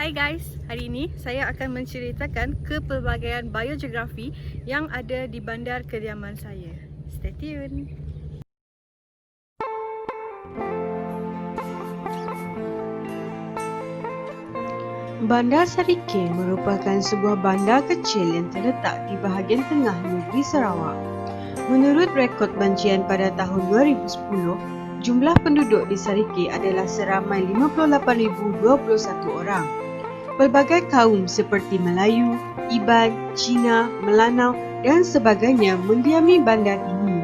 Hai guys, hari ini saya akan menceritakan kepelbagaian biogeografi yang ada di bandar kediaman saya. Stay tune. Bandar Sarike merupakan sebuah bandar kecil yang terletak di bahagian tengah negeri Sarawak. Menurut rekod banjian pada tahun 2010, jumlah penduduk di Sarike adalah seramai 58,021 orang. Pelbagai kaum seperti Melayu, Iban, Cina, Melanau dan sebagainya mendiami bandar ini.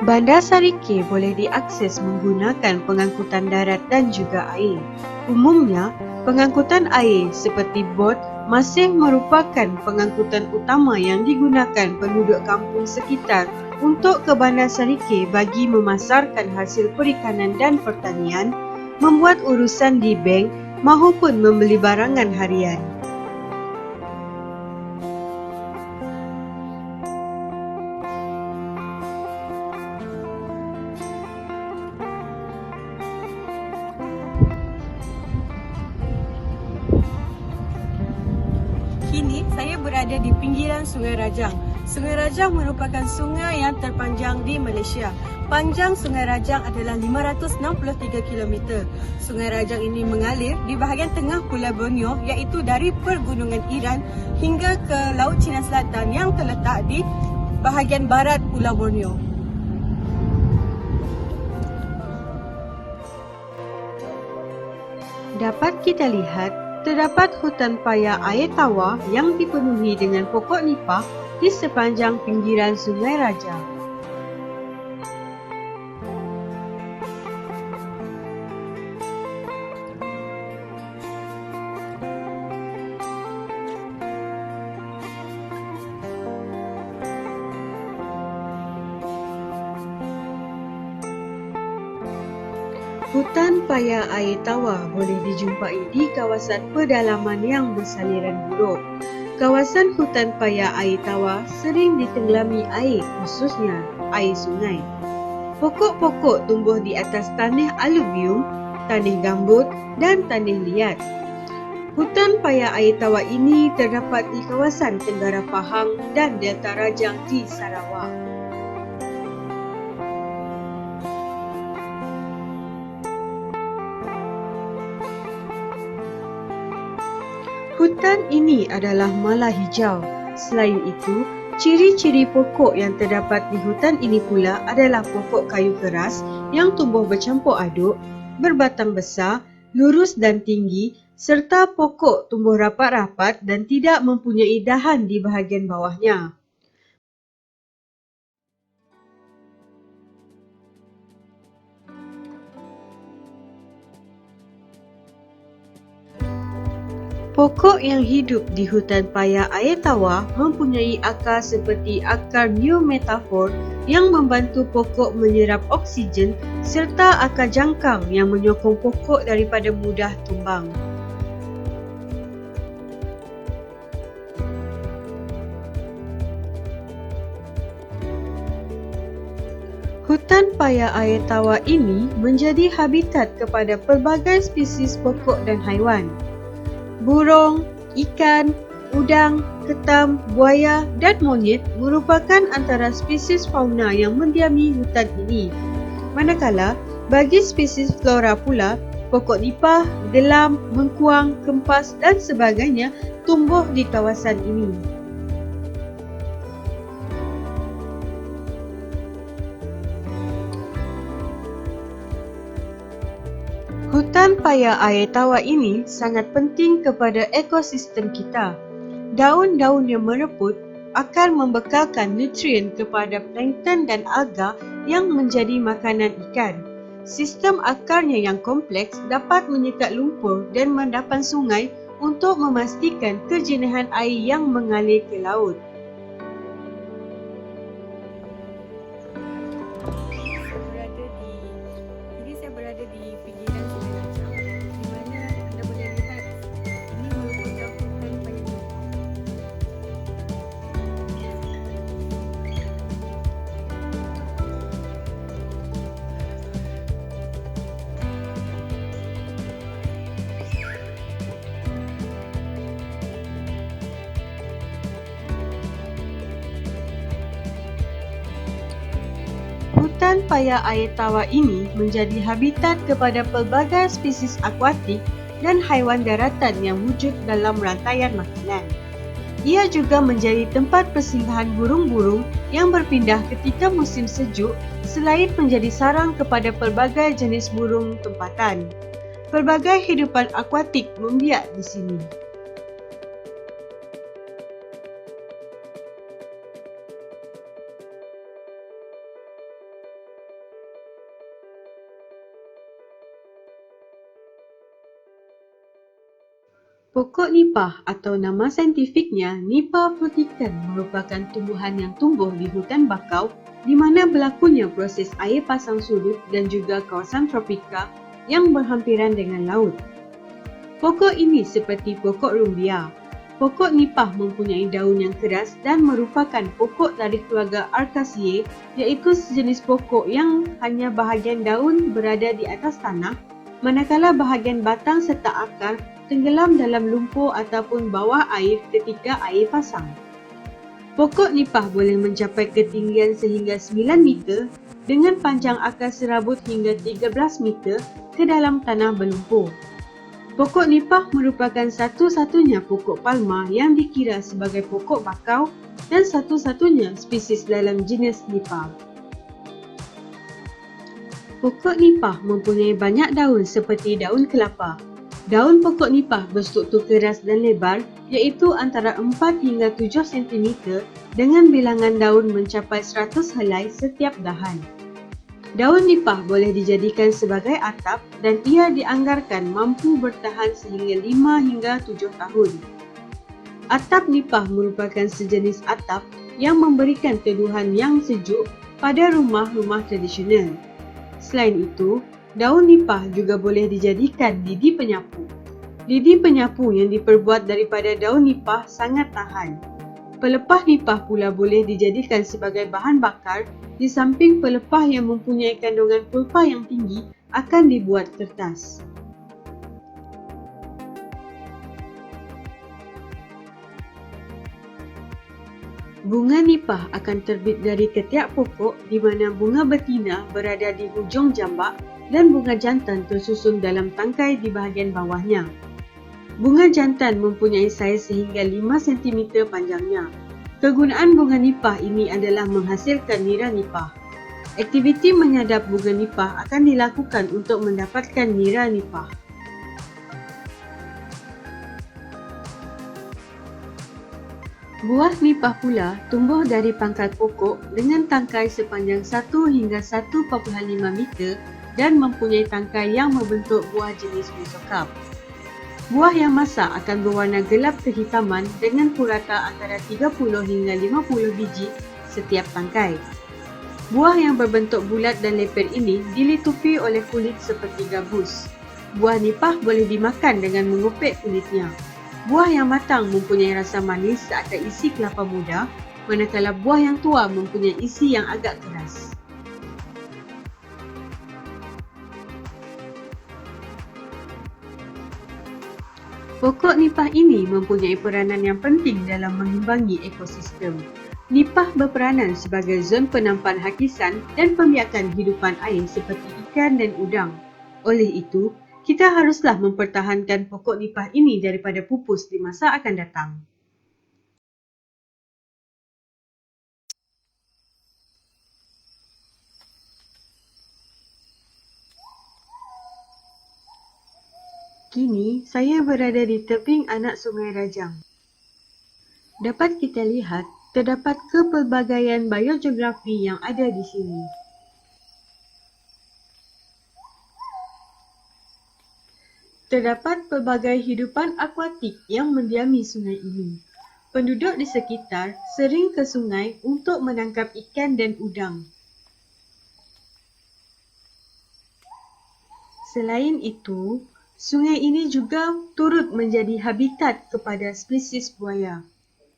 Bandar Sarike boleh diakses menggunakan pengangkutan darat dan juga air. Umumnya, pengangkutan air seperti bot masih merupakan pengangkutan utama yang digunakan penduduk kampung sekitar untuk ke Bandar Sarike bagi memasarkan hasil perikanan dan pertanian, membuat urusan di bank mahupun membeli barangan harian. Kini saya berada di pinggiran Sungai Rajang. Sungai Rajang merupakan sungai yang terpanjang di Malaysia. Panjang Sungai Rajang adalah 563 km. Sungai Rajang ini mengalir di bahagian tengah Pulau Borneo, iaitu dari Pergunungan Iran hingga ke Laut Cina Selatan yang terletak di bahagian barat Pulau Borneo. Dapat kita lihat, terdapat hutan paya air tawar yang dipenuhi dengan pokok nipah di sepanjang pinggiran Sungai Rajang. Hutan paya air tawar boleh dijumpai di kawasan pedalaman yang bersaliran buruk. Kawasan hutan paya air tawar sering ditenggelami air, khususnya air sungai. Pokok-pokok tumbuh di atas tanah aluvium, tanah gambut dan tanah liat. Hutan paya air tawar ini terdapat di kawasan Tenggara Pahang dan Delta Rajang di Sarawak. Hutan ini adalah mala hijau. Selain itu, ciri-ciri pokok yang terdapat di hutan ini pula adalah pokok kayu keras yang tumbuh bercampur aduk, berbatang besar, lurus dan tinggi, serta pokok tumbuh rapat-rapat dan tidak mempunyai dahan di bahagian bawahnya. Pokok yang hidup di hutan paya air tawar mempunyai akar seperti akar neometafor yang membantu pokok menyerap oksigen serta akar jangkang yang menyokong pokok daripada mudah tumbang. Hutan paya air tawar ini menjadi habitat kepada pelbagai spesies pokok dan haiwan. Burung, ikan, udang, ketam, buaya dan monyet merupakan antara spesies fauna yang mendiami hutan ini. Manakala, bagi spesies flora pula, pokok nipah, gelam, mengkuang, kempas dan sebagainya tumbuh di kawasan ini. Hutan paya air tawar ini sangat penting kepada ekosistem kita. Daun-daun yang mereput akan membekalkan nutrien kepada plankton dan alga yang menjadi makanan ikan. Sistem akarnya yang kompleks dapat menyekat lumpur dan mendapan sungai untuk memastikan kejernihan air yang mengalir ke laut. Saya berada di pinggiran Sungai Rajang, di mana anda boleh lihat ini merupakan hutan paya nipah. Hutan paya air tawar ini menjadi habitat kepada pelbagai spesies akuatik dan haiwan daratan yang wujud dalam rantaian makanan. Ia juga menjadi tempat persinggahan burung-burung yang berpindah ketika musim sejuk selain menjadi sarang kepada pelbagai jenis burung tempatan. Pelbagai hidupan akuatik membiak di sini. Pokok nipah atau nama saintifiknya Nipah fruticans merupakan tumbuhan yang tumbuh di hutan bakau di mana berlakunya proses air pasang surut dan juga kawasan tropika yang berhampiran dengan laut. Pokok ini seperti pokok rumbia. Pokok nipah mempunyai daun yang keras dan merupakan pokok dari keluarga Acaceae, iaitu sejenis pokok yang hanya bahagian daun berada di atas tanah, manakala bahagian batang serta akar tenggelam dalam lumpur ataupun bawah air ketika air pasang. Pokok nipah boleh mencapai ketinggian sehingga 9 meter dengan panjang akar serabut hingga 13 meter ke dalam tanah berlumpur. Pokok nipah merupakan satu-satunya pokok palma yang dikira sebagai pokok bakau dan satu-satunya spesies dalam jenis nipah. Pokok nipah mempunyai banyak daun seperti daun kelapa. Daun pokok nipah berstruktur keras dan lebar iaitu antara 4 hingga 7 cm dengan bilangan daun mencapai 100 helai setiap dahan. Daun nipah boleh dijadikan sebagai atap dan ia dianggarkan mampu bertahan sehingga 5 hingga 7 tahun. Atap nipah merupakan sejenis atap yang memberikan teduhan yang sejuk pada rumah-rumah tradisional. Selain itu, daun nipah juga boleh dijadikan lidi penyapu. Lidi penyapu yang diperbuat daripada daun nipah sangat tahan. Pelepah nipah pula boleh dijadikan sebagai bahan bakar di samping pelepah yang mempunyai kandungan pulpa yang tinggi akan dibuat kertas. Bunga nipah akan terbit dari ketiak pokok di mana bunga betina berada di hujung jambak dan bunga jantan tersusun dalam tangkai di bahagian bawahnya. Bunga jantan mempunyai saiz sehingga 5 cm panjangnya. Kegunaan bunga nipah ini adalah menghasilkan nira nipah. Aktiviti menyadap bunga nipah akan dilakukan untuk mendapatkan nira nipah. Buah nipah pula tumbuh dari pangkal pokok dengan tangkai sepanjang 1 hingga 1.5 meter dan mempunyai tangkai yang membentuk buah jenis mesokap. Buah yang masak akan berwarna gelap kehitaman dengan purata antara 30 hingga 50 biji setiap tangkai. Buah yang berbentuk bulat dan leper ini dilitupi oleh kulit seperti gabus. Buah nipah boleh dimakan dengan mengopek kulitnya. Buah yang matang mempunyai rasa manis seakan isi kelapa muda, manakala buah yang tua mempunyai isi yang agak keras. Pokok nipah ini mempunyai peranan yang penting dalam mengimbangi ekosistem. Nipah berperanan sebagai zon penampan hakisan dan pembiakan hidupan air seperti ikan dan udang. Oleh itu, kita haruslah mempertahankan pokok nipah ini daripada pupus di masa akan datang. Kini, saya berada di tebing anak Sungai Rajang. Dapat kita lihat, terdapat kepelbagaian biogeografi yang ada di sini. Terdapat pelbagai hidupan akuatik yang mendiami sungai ini. Penduduk di sekitar sering ke sungai untuk menangkap ikan dan udang. Selain itu, sungai ini juga turut menjadi habitat kepada spesies buaya.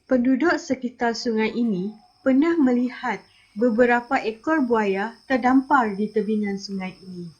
Penduduk sekitar sungai ini pernah melihat beberapa ekor buaya terdampar di tebingan sungai ini.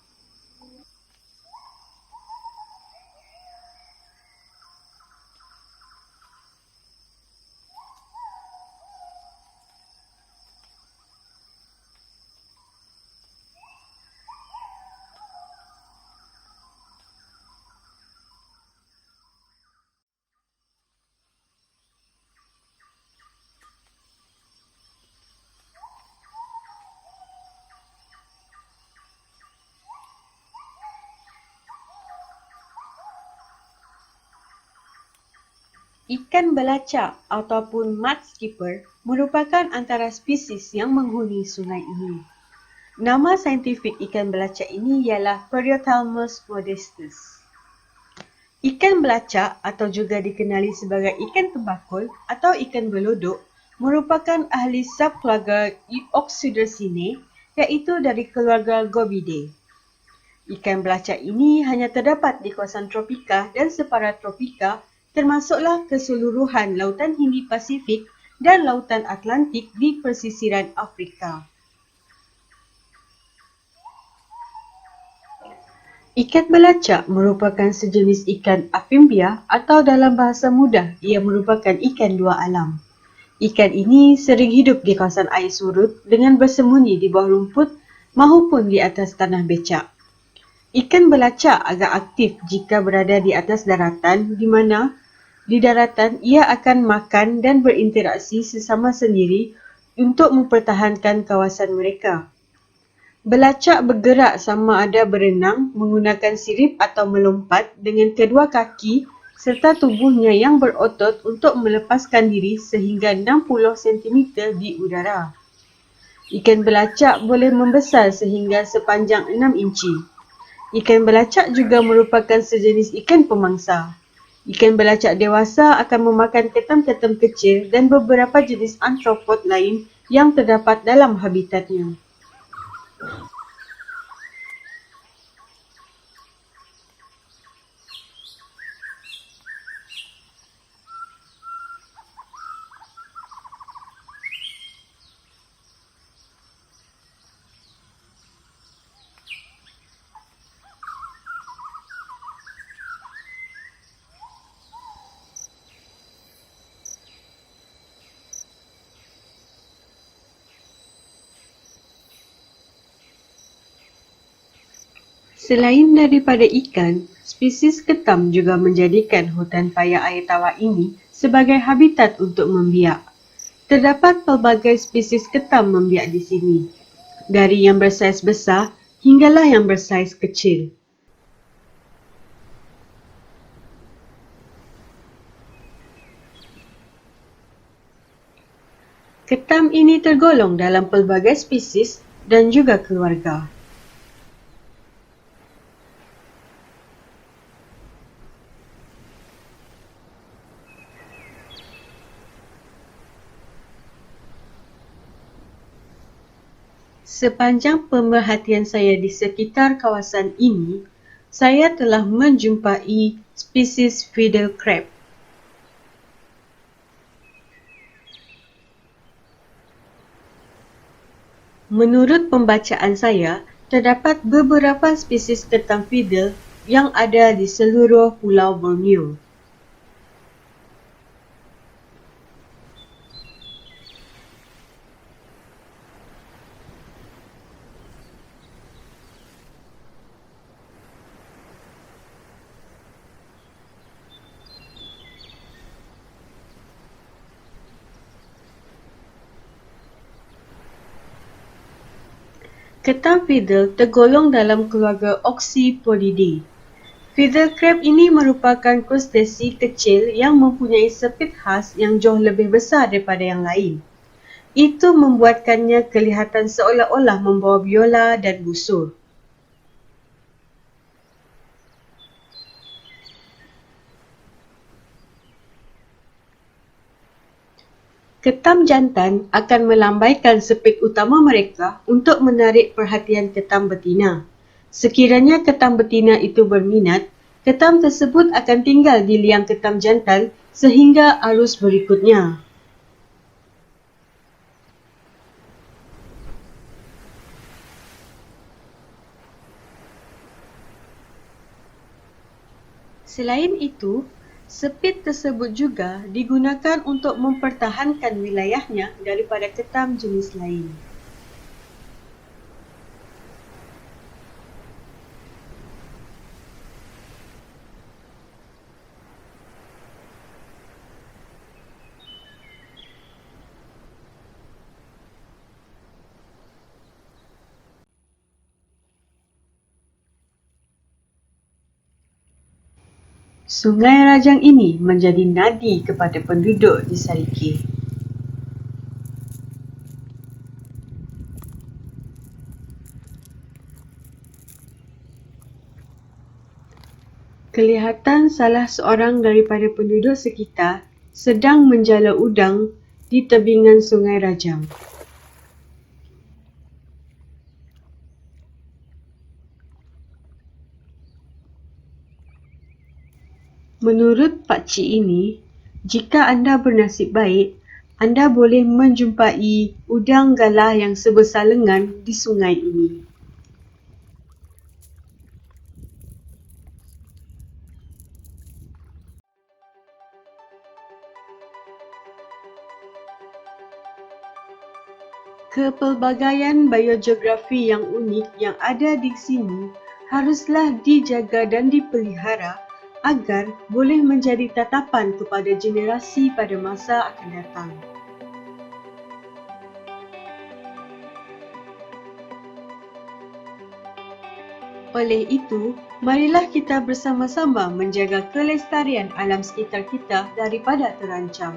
Ikan belacak ataupun mudskipper merupakan antara spesies yang menghuni sungai ini. Nama saintifik ikan belacak ini ialah Periophthalmus modestus. Ikan belacak atau juga dikenali sebagai ikan tembakul atau ikan berlodok merupakan ahli subkeluarga Oxydracinae iaitu dari keluarga Gobiidae. Ikan belacak ini hanya terdapat di kawasan tropika dan separatropika termasuklah keseluruhan Lautan Hindi Pasifik dan Lautan Atlantik di pesisiran Afrika. Ikan belacak merupakan sejenis ikan amfibia atau dalam bahasa mudah ia merupakan ikan dua alam. Ikan ini sering hidup di kawasan air surut dengan bersembunyi di bawah rumput maupun di atas tanah becak. Ikan belacak agak aktif jika berada di atas daratan di mana di daratan ia akan makan dan berinteraksi sesama sendiri untuk mempertahankan kawasan mereka. Belacak bergerak sama ada berenang, menggunakan sirip atau melompat dengan kedua kaki serta tubuhnya yang berotot untuk melepaskan diri sehingga 60 cm di udara. Ikan belacak boleh membesar sehingga sepanjang 6 inci. Ikan belacak juga merupakan sejenis ikan pemangsa. Ikan belacak dewasa akan memakan ketam-ketam kecil dan beberapa jenis arthropod lain yang terdapat dalam habitatnya. Selain daripada ikan, spesies ketam juga menjadikan hutan paya air tawar ini sebagai habitat untuk membiak. Terdapat pelbagai spesies ketam membiak di sini, dari yang bersaiz besar hinggalah yang bersaiz kecil. Ketam ini tergolong dalam pelbagai spesies dan juga keluarga. Sepanjang pemerhatian saya di sekitar kawasan ini, saya telah menjumpai spesies fiddle crab. Menurut pembacaan saya, terdapat beberapa spesies ketam fiddle yang ada di seluruh Pulau Borneo. Ketam fiddle tergolong dalam keluarga Oxypodidae. Fiddle crab ini merupakan krustasi kecil yang mempunyai sepit khas yang jauh lebih besar daripada yang lain. Itu membuatkannya kelihatan seolah-olah membawa biola dan busur. Ketam jantan akan melambaikan sepit utama mereka untuk menarik perhatian ketam betina. Sekiranya ketam betina itu berminat, ketam tersebut akan tinggal di liang ketam jantan sehingga arus berikutnya. Selain itu, sepit tersebut juga digunakan untuk mempertahankan wilayahnya daripada ketam jenis lain. Sungai Rajang ini menjadi nadi kepada penduduk di Sarike. Kelihatan salah seorang daripada penduduk sekitar sedang menjala udang di tebingan Sungai Rajang. Menurut pakcik ini, jika anda bernasib baik, anda boleh menjumpai udang galah yang sebesar lengan di sungai ini. Kepelbagaian biogeografi yang unik yang ada di sini haruslah dijaga dan dipelihara agar boleh menjadi tatapan kepada generasi pada masa akan datang. Oleh itu, marilah kita bersama-sama menjaga kelestarian alam sekitar kita daripada terancam.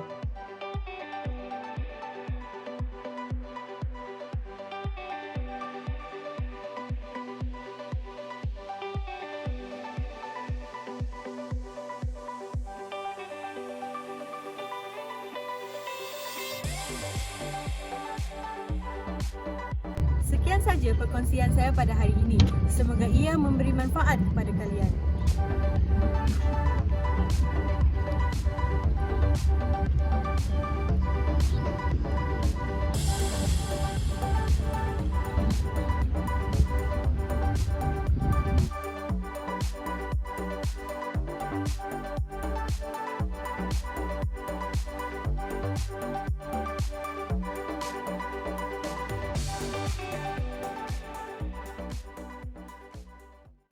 Sekian saja perkongsian saya pada hari ini. Semoga ia memberi manfaat kepada kalian.